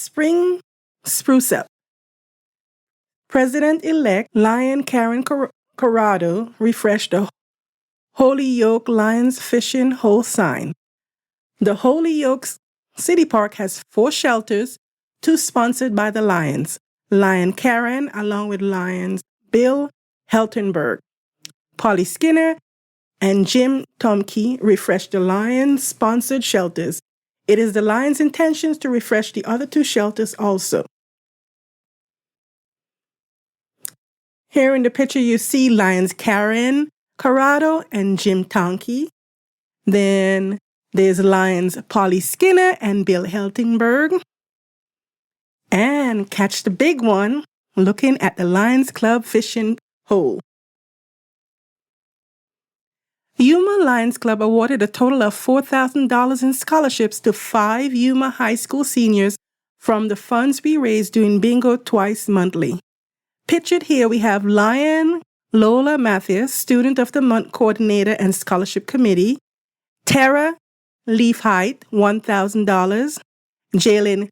Spring Spruce Up. President-elect Lion Karen Corrado refreshed the Holyoke Lions Fishing Hole sign. The Holyoke City Park has 4 shelters, 2 sponsored by the Lions. Lion Karen, along with Lions Bill Heltenberg, Polly Skinner, and Jim Tomke refreshed the Lions-sponsored shelters. It is the Lions' intentions to refresh the other 2 shelters also. Here in the picture you see Lions Karen Corrado and Jim Tomke. Then there's Lions Polly Skinner and Bill Heltenberg. And catch the big one, looking at the Lions Club Fishing Hole. Yuma Lions Club awarded a total of $4,000 in scholarships to 5 Yuma High School seniors from the funds we raise doing bingo twice monthly. Pictured here we have Lion Lola Mathias, Student of the Month Coordinator and Scholarship Committee, Tara Leafheight, $1,000, Jalen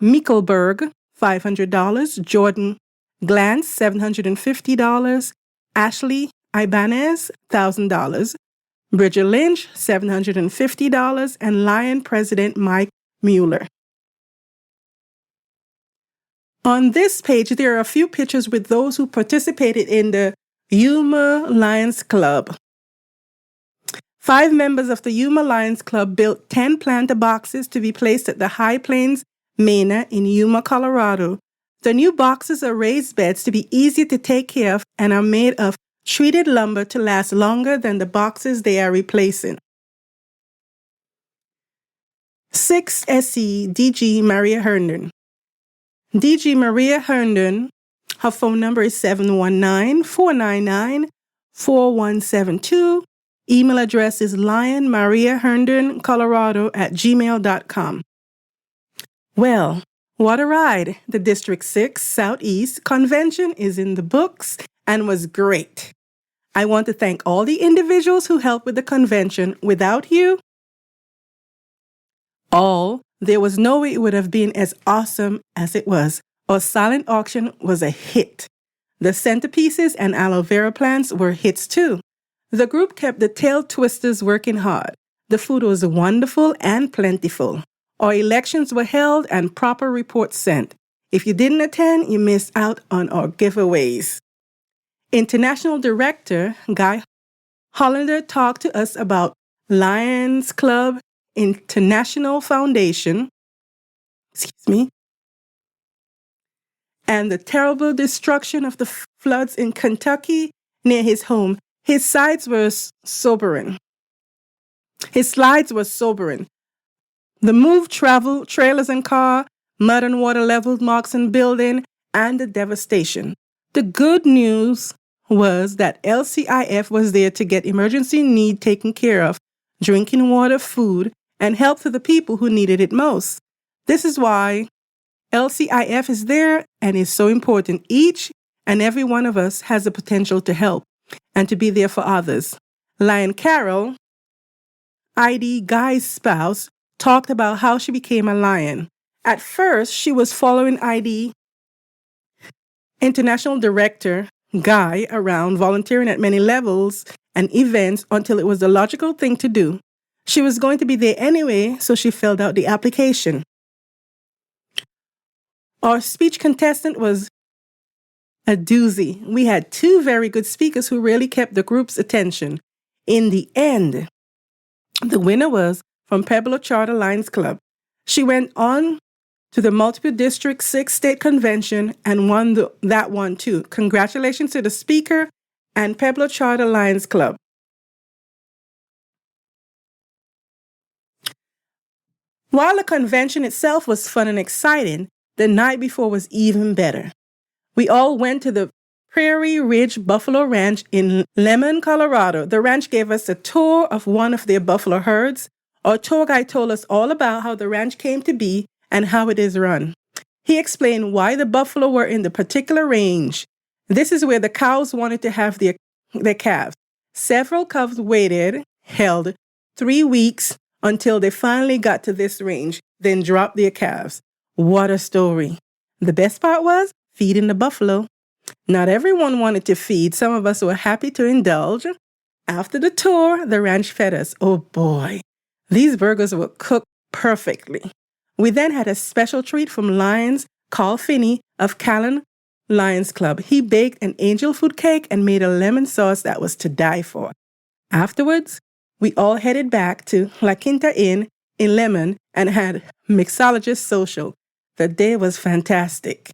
Mickelberg, $500, Jordan Glantz, $750, Ashley Ibanez, $1,000, Bridget Lynch, $750, and Lion President Mike Mueller. On this page, there are a few pictures with those who participated in the Yuma Lions Club. 5 members of the Yuma Lions Club built 10 planter boxes to be placed at the High Plains Manor in Yuma, Colorado. The new boxes are raised beds to be easier to take care of and are made of treated lumber to last longer than the boxes they are replacing. 6 SE DG Maria Herndon. DG Maria Herndon, her phone number is 719-499-4172. Email address is lionmariaherndoncolorado@gmail.com. Well, what a ride. The District 6 Southeast Convention is in the books and was great. I want to thank all the individuals who helped with the convention. Without you, there was no way it would have been as awesome as it was. Our silent auction was a hit. The centerpieces and aloe vera plants were hits too. The group kept the tail twisters working hard. The food was wonderful and plentiful. Our elections were held and proper reports sent. If you didn't attend, you missed out on our giveaways. International Director Guy Hollander talked to us about Lions Club International Foundation, and the terrible destruction of the floods in Kentucky near his home. His slides were sobering. The move, travel, trailers and car, mud and water leveled marks and building, and the devastation. The good news was that LCIF was there to get emergency need taken care of, drinking water, food, and help to the people who needed it most. This is why LCIF is there and is so important. Each and every one of us has the potential to help and to be there for others. Lion Carol, ID Guy's spouse, talked about how she became a lion. At first, she was following ID International Director Guy around, volunteering at many levels and events until it was the logical thing to do. She was going to be there anyway, so she filled out the application. Our speech contestant was a doozy. We had 2 very good speakers who really kept the group's attention. In the end, the winner was from Pueblo Charter Lions Club. She went on to the multiple District 6 State Convention and won that one too. Congratulations to the speaker and Pueblo Charter Lions Club. While the convention itself was fun and exciting, the night before was even better. We all went to the Prairie Ridge Buffalo Ranch in Lemon, Colorado. The ranch gave us a tour of one of their buffalo herds. Our tour guide told us all about how the ranch came to be and how it is run. He explained why the buffalo were in the particular range. This is where the cows wanted to have their calves. Several calves held 3 weeks until they finally got to this range, then dropped their calves. What a story. The best part was feeding the buffalo. Not everyone wanted to feed. Some of us were happy to indulge. After the tour, the ranch fed us. Oh boy, these burgers were cooked perfectly. We then had a special treat from Lions Carl Finney of Callan Lions Club. He baked an angel food cake and made a lemon sauce that was to die for. Afterwards, we all headed back to La Quinta Inn in Lemon and had mixologist social. The day was fantastic.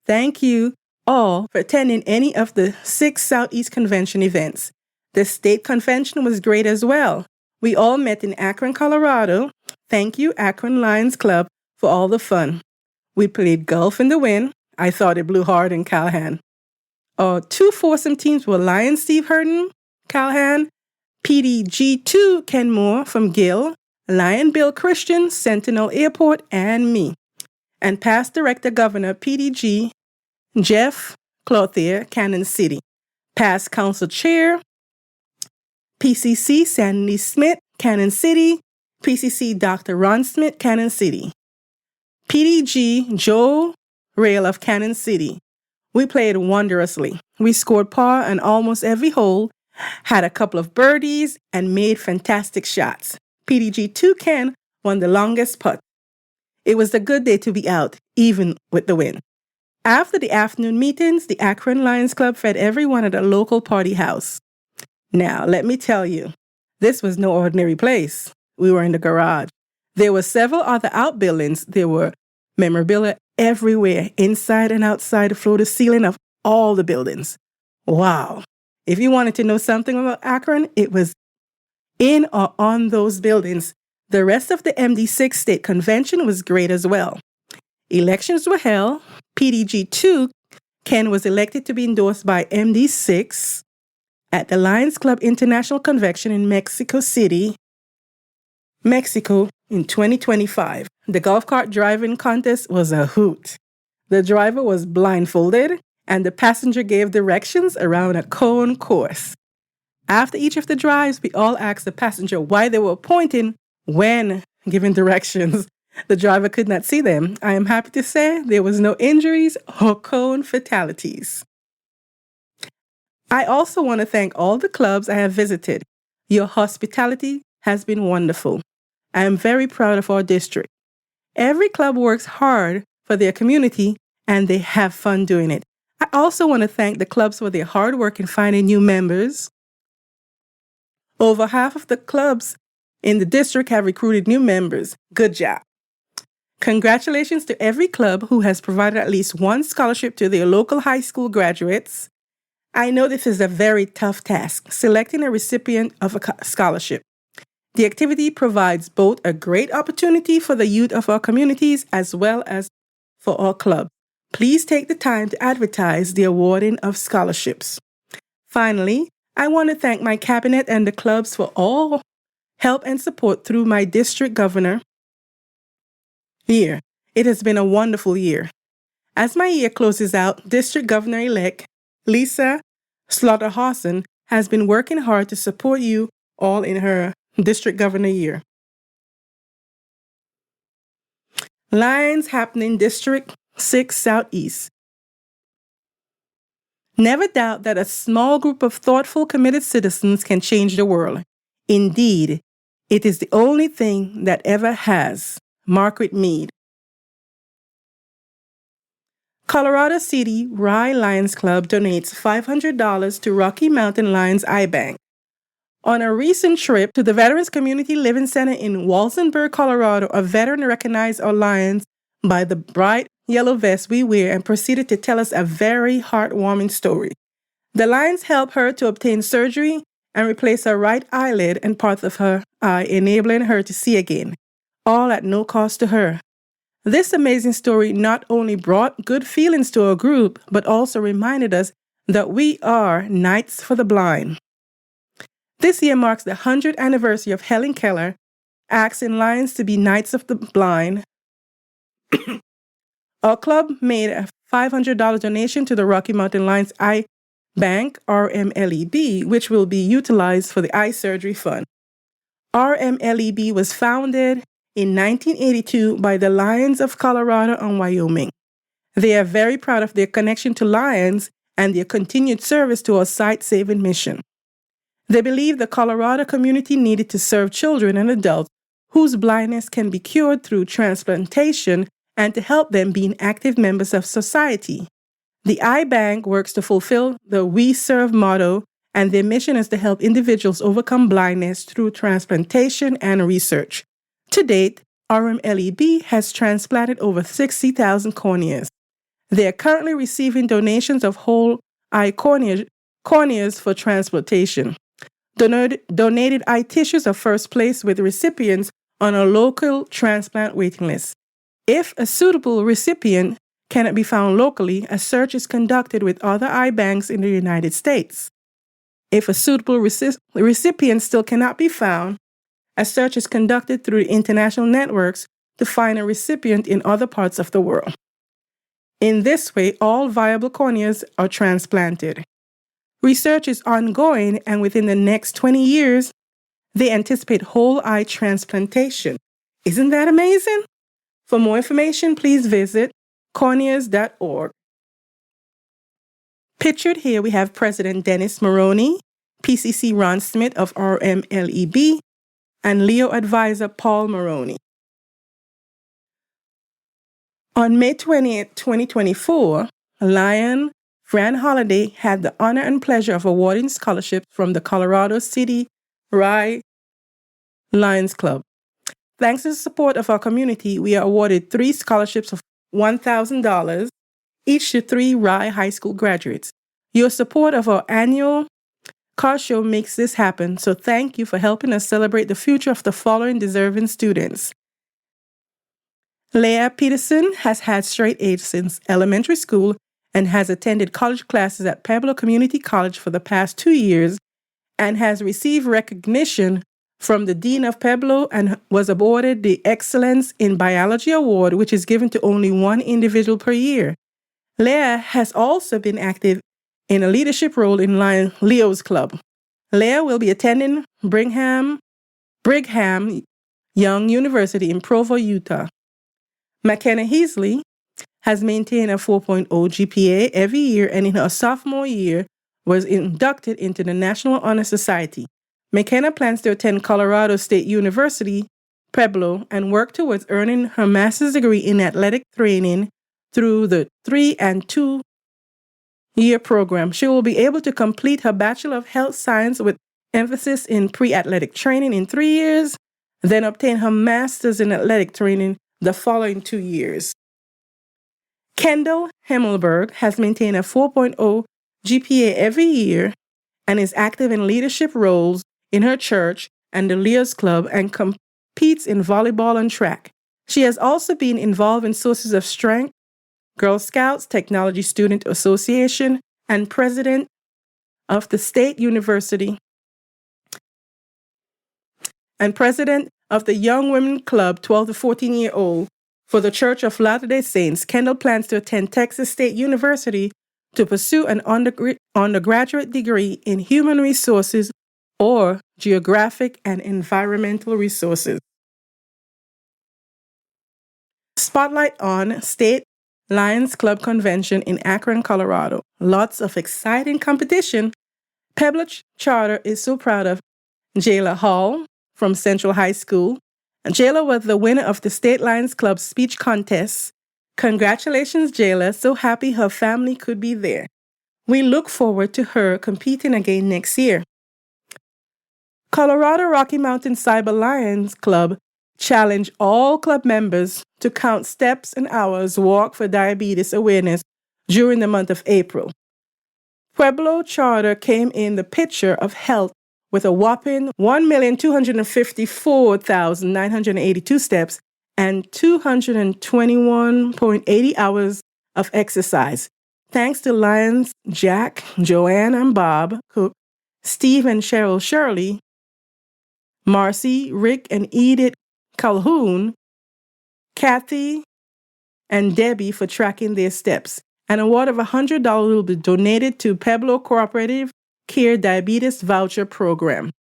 Thank you all for attending any of the 6 Southeast Convention events. The state convention was great as well. We all met in Akron, Colorado. Thank you, Akron Lions Club, for all the fun. We played golf in the wind. I thought it blew hard in Calhan. Our 2 foursome teams were Lion Steve Herden, Calhan, PDG2 Ken Moore from Gill, Lion Bill Christian, Sentinel Airport, and me. And past Director Governor PDG Jeff Clothier, Cannon City. Past Council Chair PCC Sandy Smith, Cannon City. PCC Dr. Ron Smith, Cannon City. PDG Joe Rail of Cannon City. We played wondrously. We scored par on almost every hole, had a couple of birdies, and made fantastic shots. PDG2 Ken won the longest putt. It was a good day to be out, even with the wind. After the afternoon meetings, the Akron Lions Club fed everyone at a local party house. Now, let me tell you, this was no ordinary place. We were in the garage. There were several other outbuildings. There were memorabilia everywhere, inside and outside the floor to ceiling of all the buildings. Wow. If you wanted to know something about Akron, it was in or on those buildings. The rest of the MD6 state convention was great as well. Elections were held. PDG2, Ken was elected to be endorsed by MD6 at the Lions Club International Convention in Mexico City, Mexico in 2025. The golf cart driving contest was a hoot. The driver was blindfolded and the passenger gave directions around a cone course. After each of the drives, we all asked the passenger why they were pointing when giving directions. The driver could not see them. I am happy to say there was no injuries or cone fatalities. I also want to thank all the clubs I have visited. Your hospitality has been wonderful. I am very proud of our district. Every club works hard for their community and they have fun doing it. I also want to thank the clubs for their hard work in finding new members. Over half of the clubs in the district have recruited new members. Good job. Congratulations to every club who has provided at least one scholarship to their local high school graduates. I know this is a very tough task, selecting a recipient of a scholarship. The activity provides both a great opportunity for the youth of our communities as well as for our club. Please take the time to advertise the awarding of scholarships. Finally, I want to thank my cabinet and the clubs for all help and support through my district governor year. It has been a wonderful year. As my year closes out, District Governor-elect Lisa Slaughter-Hawson has been working hard to support you all in her District Governor year. Lions happening District 6 Southeast. Never doubt that a small group of thoughtful, committed citizens can change the world. Indeed, it is the only thing that ever has. Margaret Mead. Colorado City Rye Lions Club donates $500 to Rocky Mountain Lions Eye Bank. On a recent trip to the Veterans Community Living Center in Walsenburg, Colorado, a veteran recognized our lions by the bright yellow vest we wear and proceeded to tell us a very heartwarming story. The lions helped her to obtain surgery and replace her right eyelid and parts of her eye, enabling her to see again, all at no cost to her. This amazing story not only brought good feelings to our group, but also reminded us that we are Knights for the Blind. This year marks the 100th anniversary of Helen Keller asking Lions to be Knights of the Blind. Our club made a $500 donation to the Rocky Mountain Lions Eye Bank, RMLEB, which will be utilized for the eye surgery fund. RMLEB was founded in 1982 by the Lions of Colorado and Wyoming. They are very proud of their connection to Lions and their continued service to our sight-saving mission. They believe the Colorado community needed to serve children and adults whose blindness can be cured through transplantation and to help them being active members of society. The Eye Bank works to fulfill the We Serve motto, and their mission is to help individuals overcome blindness through transplantation and research. To date, RMLEB has transplanted over 60,000 corneas. They are currently receiving donations of whole eye corneas for transplantation. Donated eye tissues are first placed with recipients on a local transplant waiting list. If a suitable recipient cannot be found locally, a search is conducted with other eye banks in the United States. If a suitable recipient still cannot be found, a search is conducted through international networks to find a recipient in other parts of the world. In this way, all viable corneas are transplanted. Research is ongoing, and within the next 20 years, they anticipate whole eye transplantation. Isn't that amazing? For more information, please visit corneas.org. Pictured here, we have President Dennis Maroney, PCC Ron Smith of RMLEB, and Leo advisor Paul Maroney. On May 20th, 2024, Lion Fran Holiday had the honor and pleasure of awarding scholarships from the Colorado City Rye Lions Club. Thanks to the support of our community, we are awarded 3 scholarships of $1,000, each to 3 Rye High School graduates. Your support of our annual car show makes this happen, so thank you for helping us celebrate the future of the following deserving students. Leah Peterson has had straight A's since elementary school and has attended college classes at Pueblo Community College for the past 2 years and has received recognition from the Dean of Pueblo and was awarded the Excellence in Biology Award, which is given to only 1 individual per year. Leah has also been active in a leadership role in Leo's Club. Leah will be attending Brigham Young University in Provo, Utah. McKenna Heasley has maintained a 4.0 GPA every year, and in her sophomore year was inducted into the National Honor Society. McKenna plans to attend Colorado State University, Pueblo, and work towards earning her master's degree in athletic training through the 3- and 2-year program. She will be able to complete her Bachelor of Health Science with emphasis in pre-athletic training in 3 years, then obtain her master's in athletic training the following 2 years. Kendall Himmelberg has maintained a 4.0 GPA every year and is active in leadership roles in her church and the Leo's Club and competes in volleyball and track. She has also been involved in Sources of Strength, Girl Scouts, Technology Student Association, and president of the State University and president of the Young Women Club 12 to 14-year-old for the Church of Latter-day Saints. Kendall plans to attend Texas State University to pursue an undergraduate degree in human resources or geographic and environmental resources. Spotlight on State Lions Club Convention in Akron, Colorado. Lots of exciting competition. Pueblo Charter is so proud of Jayla Hall from Central High School. Jayla was the winner of the State Lions Club speech contest. Congratulations, Jayla. So happy her family could be there. We look forward to her competing again next year. Colorado Rocky Mountain Cyber Lions Club challenged all club members to count steps and hours walked for diabetes awareness during the month of April. Pueblo Charter came in the picture of health with a whopping 1,254,982 steps and 221.80 hours of exercise. Thanks to Lions Jack, Joanne and Bob Cook, Steve and Cheryl Shirley, Marcy, Rick and Edith Calhoun, Kathy and Debbie for tracking their steps. An award of $100 will be donated to Pueblo Cooperative Care Diabetes Voucher Program.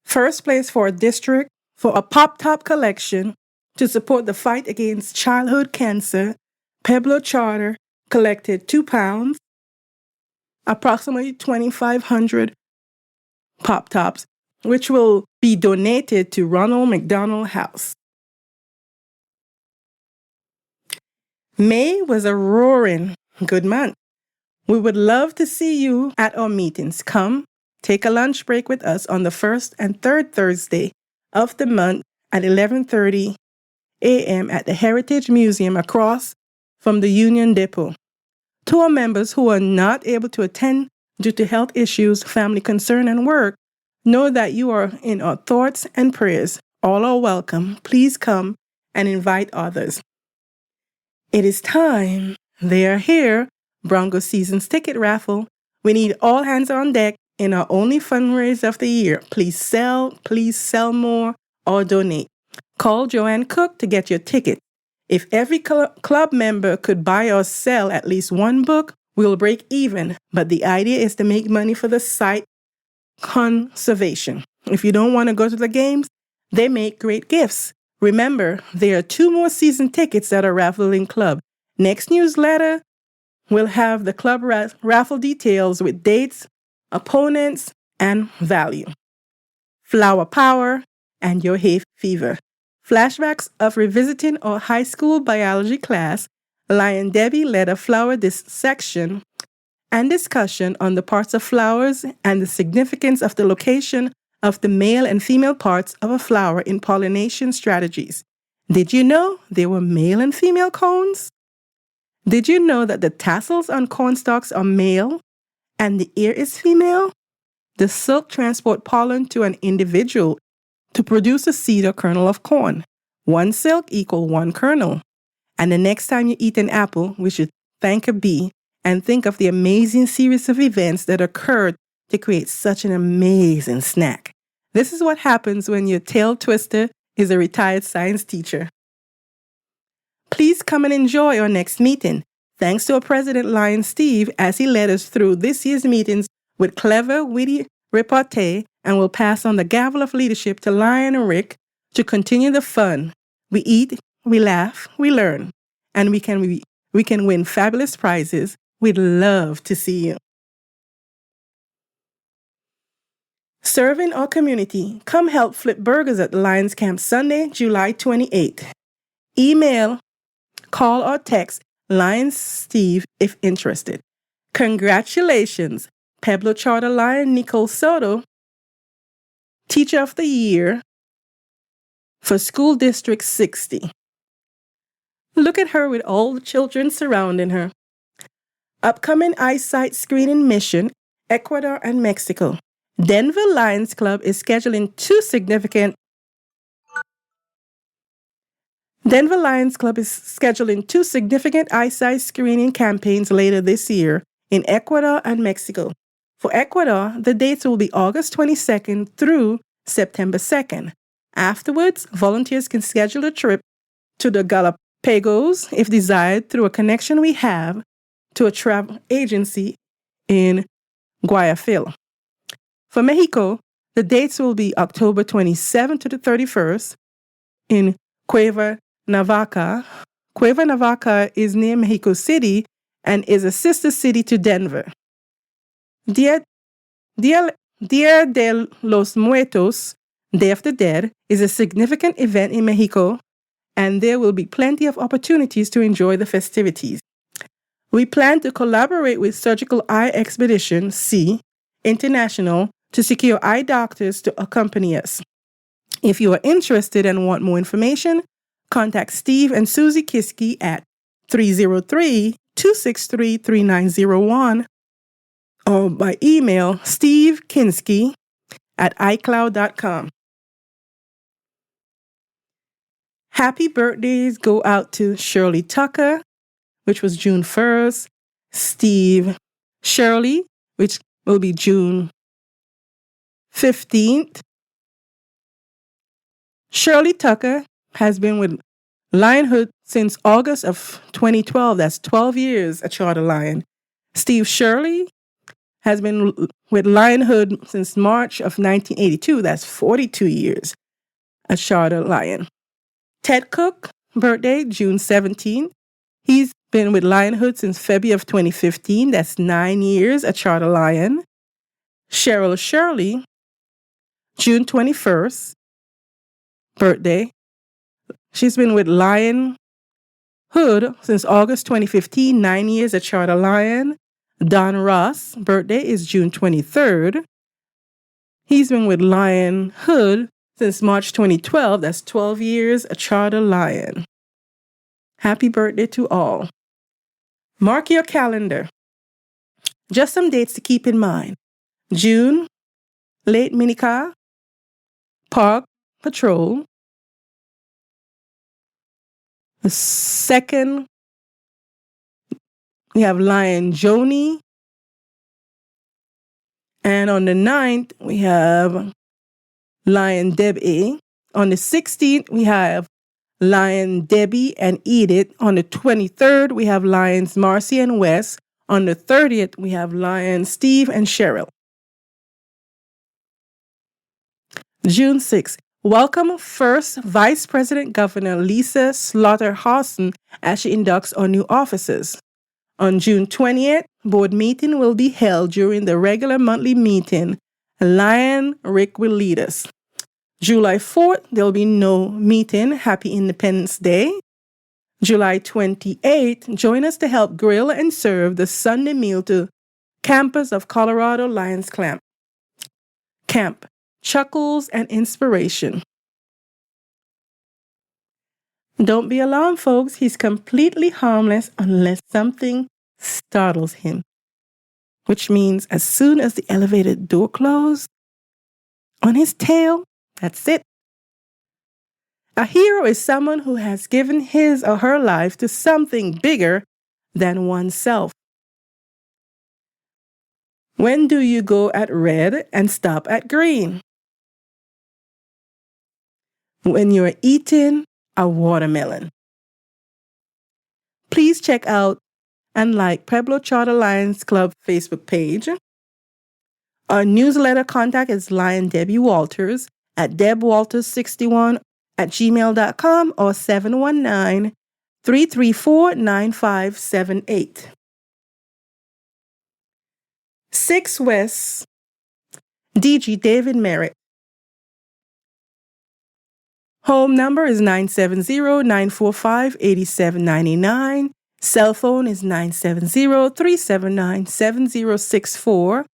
First place for a district for a pop-top collection to support the fight against childhood cancer. Pueblo Charter collected 2 pounds, approximately 2,500 pop-tops, which will be donated to Ronald McDonald House. May was a roaring good month. We would love to see you at our meetings. Come, take a lunch break with us on the first and third Thursday of the month at 11:30 a.m. at the Heritage Museum across from the Union Depot. To our members who are not able to attend due to health issues, family concern, and work, know that you are in our thoughts and prayers. All are welcome. Please come and invite others. It is time. They are here. Bronco Season's ticket raffle. We need all hands on deck in our only fundraiser of the year. Please sell more, or donate. Call Joanne Cook to get your ticket. If every club member could buy or sell at least one book, we'll break even. But the idea is to make money for the site conservation. If you don't want to go to the games, they make great gifts. Remember, there are 2 more season tickets that are raffling club. Next newsletter will have the club raffle details with dates, opponents, and value. Flower power and your hay fever. Flashbacks of revisiting our high school biology class. Lion Debbie led a flower dissection and discussion on the parts of flowers and the significance of the location of the male and female parts of a flower in pollination strategies. Did you know there were male and female cones? Did you know that the tassels on cornstalks are male and the ear is female? The silk transport pollen to an individual to produce a seed or kernel of corn. 1 silk equals 1 kernel. And the next time you eat an apple, we should thank a bee and think of the amazing series of events that occurred to create such an amazing snack. This is what happens when your tail twister is a retired science teacher. Please come and enjoy our next meeting. Thanks to our President Lion Steve as he led us through this year's meetings with clever, witty repartee, and will pass on the gavel of leadership to Lion and Rick to continue the fun. We eat, we laugh, we learn, and we can win fabulous prizes. We'd love to see you. Serving our community. Come help flip burgers at the Lions Camp Sunday, July 28th. Email, call, or text Lion Steve if interested. Congratulations, Pueblo Charter Lion Nicole Soto, Teacher of the Year for School District 60. Look at her with all the children surrounding her. Upcoming eyesight screening mission, Ecuador and Mexico. Denver Lions Club is scheduling 2 significant eyesight screening campaigns later this year in Ecuador and Mexico. For Ecuador, the dates will be August 22nd through September 2nd. Afterwards, volunteers can schedule a trip to the Galapagos if desired through a connection we have to a travel agency in Guayaquil. For Mexico, the dates will be October 27th to the 31st in Cueva Navaca. Cueva Navaca is near Mexico City and is a sister city to Denver. Dia de los Muertos, Day of the Dead, is a significant event in Mexico, and there will be plenty of opportunities to enjoy the festivities. We plan to collaborate with Surgical Eye Expedition C International to secure eye doctors to accompany us. If you are interested and want more information, contact Steve and Susie Kiski at 303-263-3901 or by email stevekinski@icloud.com. Happy birthdays go out to Shirley Tucker, which was June 1st, Steve Shirley, which will be June 15th. Shirley Tucker has been with Lionhood since August of 2012. That's 12 years a Charter Lion. Steve Shirley has been with Lionhood since March of 1982. That's 42 years, a charter lion. Ted Cook, birthday June 17th. He's been with Lionhood since February of 2015. That's 9 years, a charter lion. Cheryl Shirley, June 21st, birthday. She's been with Lionhood since August 2015, 9 years, a charter lion. Don Ross, birthday is June 23rd. He's been with Lionhood since March 2012. That's 12 years, a charter lion. Happy birthday to all. Mark your calendar. Just some dates to keep in mind. June, Lake Minica Park Patrol. The 2nd, we have Lion Joni. And on the 9th, we have Lion Debbie. On the 16th, we have Lion Debbie and Edith. On the 23rd, we have Lions Marcy and Wes. On the 30th, we have Lions Steve and Cheryl. June 6th, welcome First Vice President Governor Lisa Slaughter-Hawson as she inducts our new officers. On June 20th, board meeting will be held during the regular monthly meeting. Lion Rick will lead us. July 4th, there will be no meeting. Happy Independence Day. July 28th, join us to help grill and serve the Sunday meal to campers of Colorado Lions Camp. Chuckles and inspiration. Don't be alarmed, folks. He's completely harmless unless something startles him. Which means as soon as the elevator door closes, on his tail, that's it. A hero is someone who has given his or her life to something bigger than oneself. When do you go at red and stop at green? When you're eating a watermelon. Please check out and like Pueblo Charter Lions Club Facebook page. Our newsletter contact is Lion Debbie Walters at debwalters61@gmail.com or 719-334-9578. 6 West, DG David Merritt. Home number is 970-945-8799. Cell phone is 970-379-7064.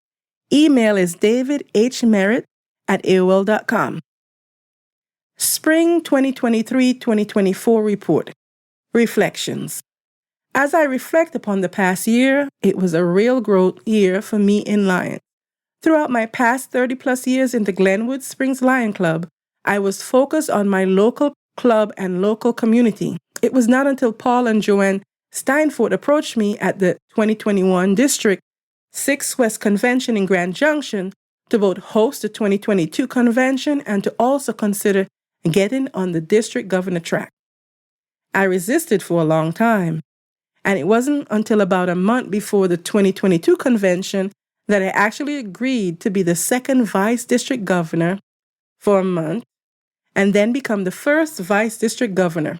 Email is davidhmerritt@aol.com. Spring 2023-2024 report. Reflections. As I reflect upon the past year, it was a real growth year for me in Lions. Throughout my past 30-plus years in the Glenwood Springs Lion Club, I was focused on my local club and local community. It was not until Paul and Joanne Steinfort approached me at the 2021 District 6 West Convention in Grand Junction to both host the 2022 convention and to also consider getting on the district governor track. I resisted for a long time, and it wasn't until about a month before the 2022 convention that I actually agreed to be the second vice district governor for a month and then become the first vice district governor,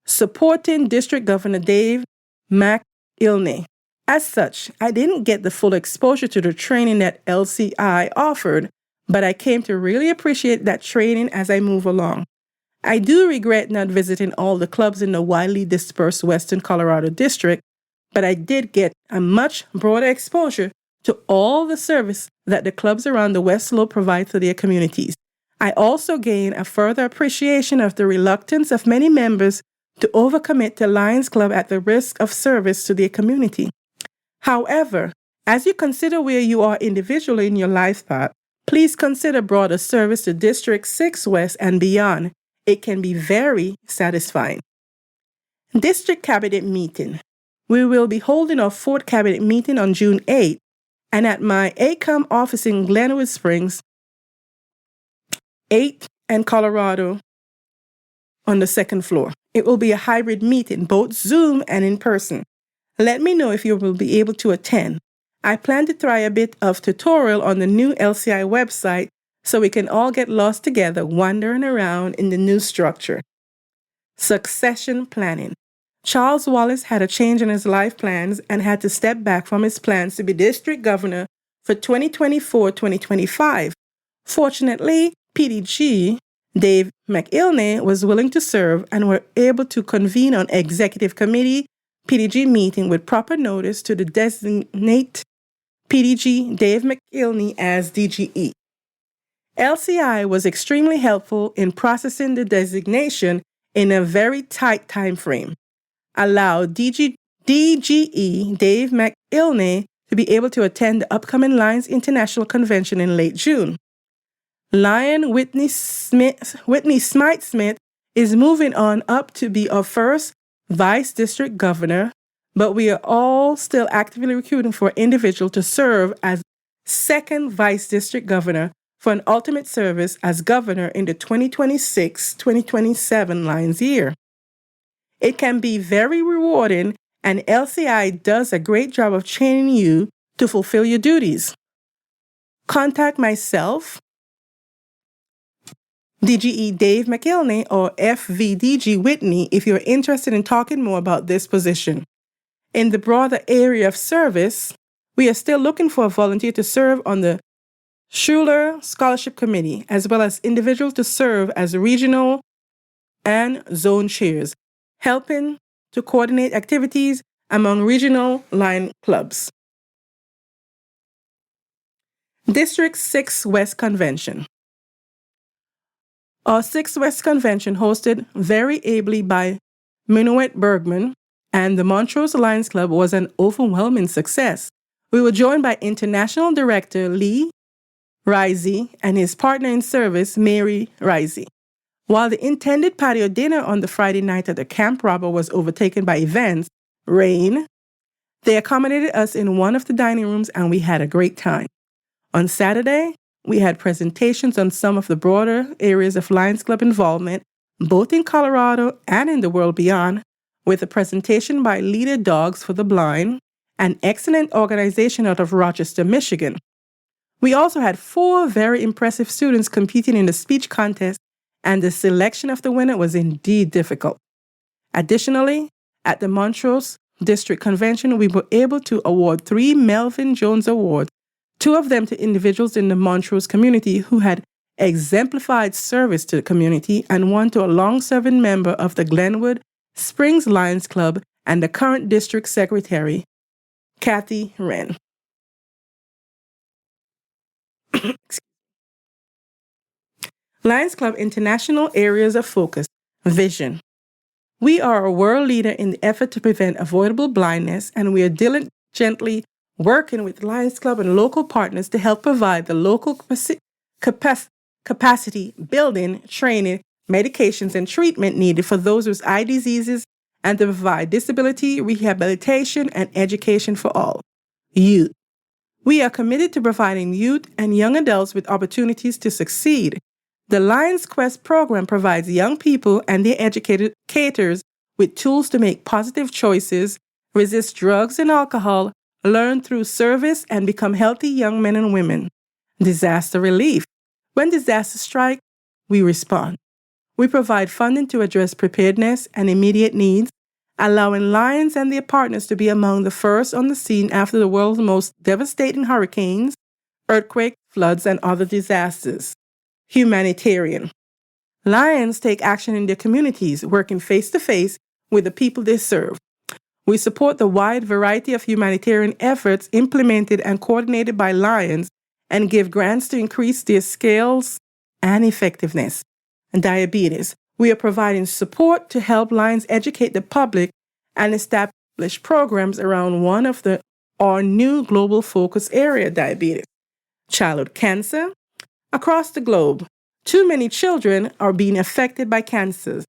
supporting District Governor Dave McIlney. As such, I didn't get the full exposure to the training that LCI offered, but I came to really appreciate that training as I move along. I do regret not visiting all the clubs in the widely dispersed Western Colorado district, but I did get a much broader exposure to all the service that the clubs around the West Slope provide to their communities. I also gained a further appreciation of the reluctance of many members to overcommit to Lions Club at the risk of service to their community. However, as you consider where you are individually in your life path, please consider broader service to District 6 West and beyond. It can be very satisfying. District Cabinet Meeting. We will be holding our 4th Cabinet Meeting on June 8th and at my ACOM office in Glenwood Springs, 8th and Colorado on the 2nd floor. It will be a hybrid meeting, both Zoom and in person. Let me know if you will be able to attend. I plan to try a bit of tutorial on the new LCI website so we can all get lost together wandering around in the new structure. Succession planning. Charles Wallace had a change in his life plans and had to step back from his plans to be district governor for 2024-2025. Fortunately, PDG Dave McIlney was willing to serve and were able to convene an executive committee PDG meeting with proper notice to designate PDG Dave McIlney as DGE. LCI was extremely helpful in processing the designation in a very tight time frame, allowed DGE Dave McIlney to be able to attend the upcoming Lions International Convention in late June. Lion Whitney Smythe-Smith is moving on up to be our first vice district governor, but we are all still actively recruiting for an individual to serve as second vice district governor for an ultimate service as governor in the 2026-2027 Lions year. It can be very rewarding, and LCI does a great job of training you to fulfill your duties. Contact myself, DGE Dave McIlney, or FVDG Whitney if you're interested in talking more about this position. In the broader area of service, we are still looking for a volunteer to serve on the Schuler Scholarship Committee, as well as individuals to serve as regional and zone chairs, helping to coordinate activities among regional Lion clubs. District 6 West Convention. Our 6 West Convention, hosted very ably by Minuet Bergman and the Montrose Lions Club, was an overwhelming success. We were joined by International Director Lee Risey and his partner in service, Mary Risey. While the intended patio dinner on the Friday night at the Camp Robber was overtaken by events, rain, they accommodated us in one of the dining rooms and we had a great time. On Saturday, we had presentations on some of the broader areas of Lions Club involvement, both in Colorado and in the world beyond, with a presentation by Leader Dogs for the Blind, an excellent organization out of Rochester, Michigan. We also had 4 very impressive students competing in the speech contest, and the selection of the winner was indeed difficult. Additionally, at the Montrose District Convention, we were able to award 3 Melvin Jones Awards, 2 of them to individuals in the Montrose community who had exemplified service to the community, and 1 to a long-serving member of the Glenwood Springs Lions Club and the current district secretary, Kathy Wren. Lions Club International Areas of Focus. Vision. We are a world leader in the effort to prevent avoidable blindness, and we are diligently working with Lions Club and local partners to help provide the local capacity building, training, medications, and treatment needed for those with eye diseases, and to provide disability, rehabilitation, and education for all. Youth. We are committed to providing youth and young adults with opportunities to succeed. The Lions Quest program provides young people and their educators with tools to make positive choices, resist drugs and alcohol, learn through service, and become healthy young men and women. Disaster relief. When disasters strike, we respond. We provide funding to address preparedness and immediate needs, allowing Lions and their partners to be among the first on the scene after the world's most devastating hurricanes, earthquakes, floods, and other disasters. Humanitarian. Lions take action in their communities, working face-to-face with the people they serve. We support the wide variety of humanitarian efforts implemented and coordinated by Lions and give grants to increase their scales and effectiveness. And diabetes. We are providing support to help Lions educate the public and establish programs around one of our new global focus area, diabetes. Childhood cancer. Across the globe, too many children are being affected by cancers.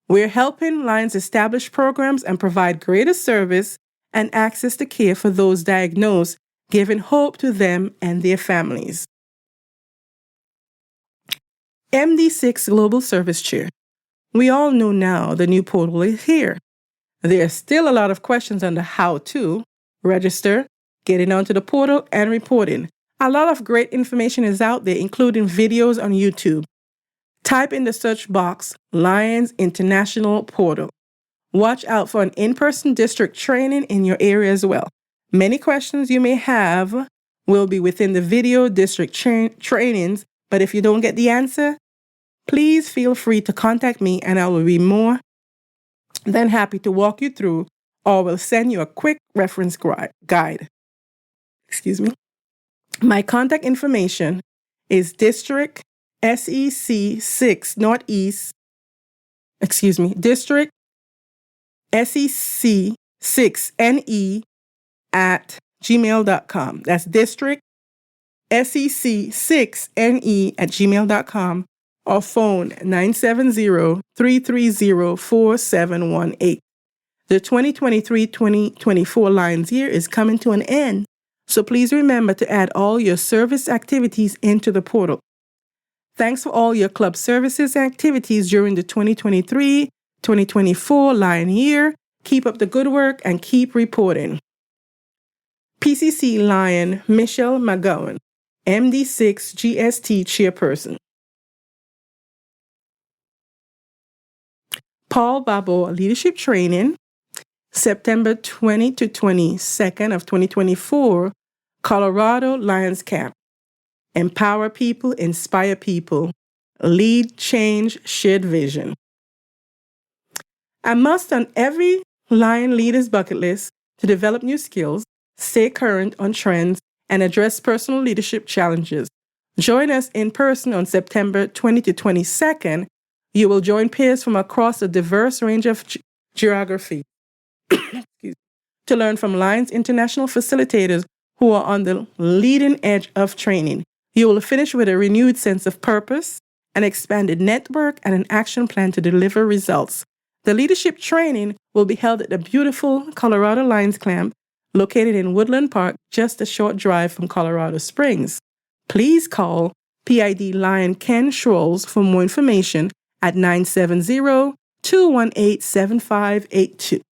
We're helping Lions establish programs and provide greater service and access to care for those diagnosed, giving hope to them and their families. MD6 Global Service Chair. We all know now the new portal is here. There are still a lot of questions on the how to register, getting onto the portal and reporting. A lot of great information is out there, including videos on YouTube. Type in the search box, Lions International Portal. Watch out for an in-person district training in your area as well. Many questions you may have will be within the video district trainings, but if you don't get the answer, please feel free to contact me and I will be more than happy to walk you through or will send you a quick reference guide. Excuse me. My contact information is District SEC 6 Northeast, District SEC 6 NE at gmail.com. That's District SEC 6 NE at gmail.com or phone 970-330-4718. The 2023-2024 Lions year is coming to an end, so please remember to add all your service activities into the portal. Thanks for all your club services and activities during the 2023-2024 Lion year. Keep up the good work and keep reporting. PCC Lion Michelle McGowan, MD6 GST Chairperson. Paul Babo Leadership Training, September 20 to 22nd of 2024, Colorado Lions Camp. Empower people, inspire people, lead change, shared vision. A must on every Lion leader's bucket list to develop new skills, stay current on trends, and address personal leadership challenges. Join us in person on September 20 to 22nd. You will join peers from across a diverse range of geography to learn from Lions International facilitators who are on the leading edge of training. You will finish with a renewed sense of purpose, an expanded network, and an action plan to deliver results. The leadership training will be held at the beautiful Colorado Lions Camp, located in Woodland Park, just a short drive from Colorado Springs. Please call PID Lion Ken Schroles for more information at 970-218-7582.